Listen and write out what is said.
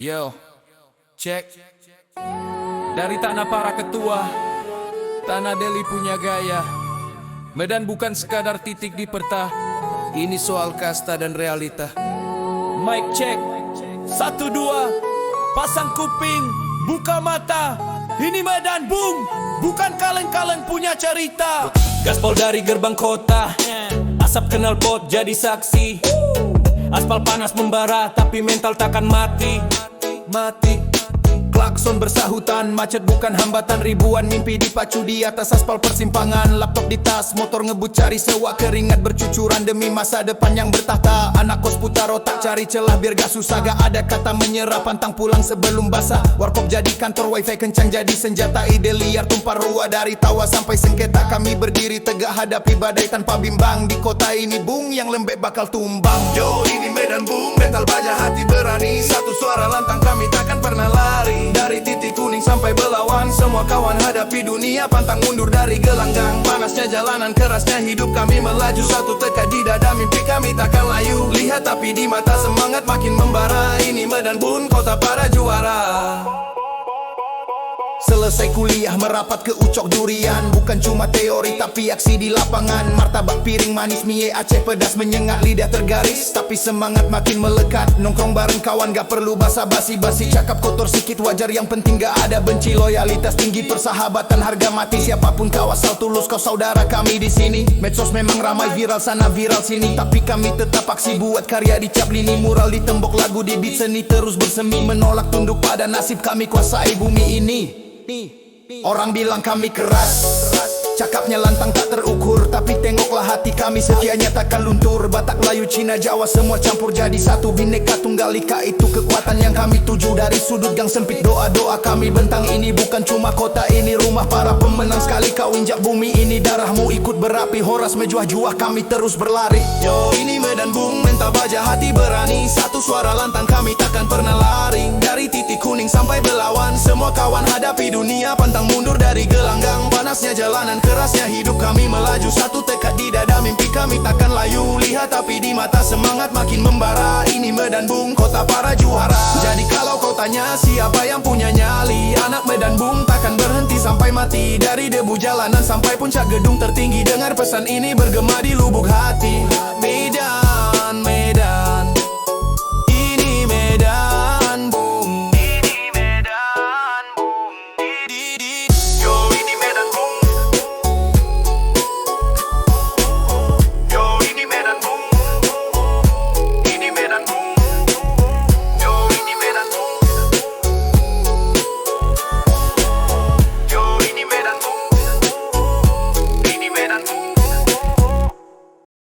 Yo, cek. Dari tanah para ketua, tanah Deli punya gaya. Medan bukan sekadar titik di peta, ini soal kasta dan realita. Mic check, 1, 2, pasang kuping, buka mata. Ini Medan boom, bukan kaleng-kaleng punya cerita. Gaspol dari gerbang kota, asap kenal pot jadi saksi. Aspal panas membara, tapi mental takkan mati. Klakson bersahutan, macet bukan hambatan. Ribuan mimpi dipacu di atas aspal persimpangan. Laptop di tas, motor ngebut cari sewa. Keringat bercucuran demi masa depan yang bertahta. Anak kos putar otak cari celah biar gak susah. Gak ada kata menyerah, pantang pulang sebelum basah. Warkop jadi kantor, wifi kencang jadi senjata. Ide liar tumpah ruah dari tawa sampai sengketa. Kami berdiri tegak hadapi badai tanpa bimbang. Di kota ini bung, yang lembek bakal tumbang. Yo, ini Medan bung, mental baja hati berani. Satu suara lantang kami takkan pernah lari. Dari titik kuning sampai Belawan, semua kawan hadapi dunia, pantang mundur dari gelanggang. Panasnya jalanan, kerasnya hidup kami melaju. Satu tekad di dada, mimpi kami takkan layu. Lihat tapi di mata semangat makin membara. Ini Medan bun, kota para juara. Selesai kuliah merapat ke Ucok Durian. Bukan cuma teori tapi aksi di lapangan. Martabak piring manis, mie Aceh pedas menyengat lidah tergaris, tapi semangat makin melekat. Nongkrong bareng kawan gak perlu basa-basi. Cakap kotor sikit wajar, yang penting gak ada benci. Loyalitas tinggi, persahabatan harga mati. Siapapun kau asal tulus, kau saudara kami di sini. Medsos memang ramai, viral sana viral sini, tapi kami tetap aksi buat karya dicap lini. Mural di tembok, lagu di beat seni terus bersemi. Menolak tunduk pada nasib, kami kuasai bumi ini. Orang bilang kami keras, cakapnya lantang tak terukur, tapi tengoklah hati kami, setianya takkan luntur. Batak, Melayu, Cina, Jawa semua campur jadi satu. Bhinneka Tunggal Ika, itu kekuatan yang kami tuju. Dari sudut gang sempit doa-doa kami bentang. Ini bukan cuma kota, ini rumah para pemenang. Sekali kau injak bumi ini, darahmu ikut berapi. Horas mejuah-juah kami terus berlari. Yo, ini Medan bung, mental baja hati berani. Satu suara lantang kami takkan pernah lari. Dari titik kuning sampai Belawan, semua kawan hadapi dunia, pantang mundur dari gelanggang. Panasnya jalanan, kerasnya hidup kami melaju. Satu tekad di dada, mimpi kami takkan layu. Lihat tapi di mata semangat makin membara. Ini Medan bung, kota para juara. Jadi kalau kau tanya siapa yang punya nyali, anak Medan bung takkan berhenti sampai mati. Dari debu jalanan sampai puncak gedung tertinggi, dengar pesan ini bergema di lubuk hati. Medan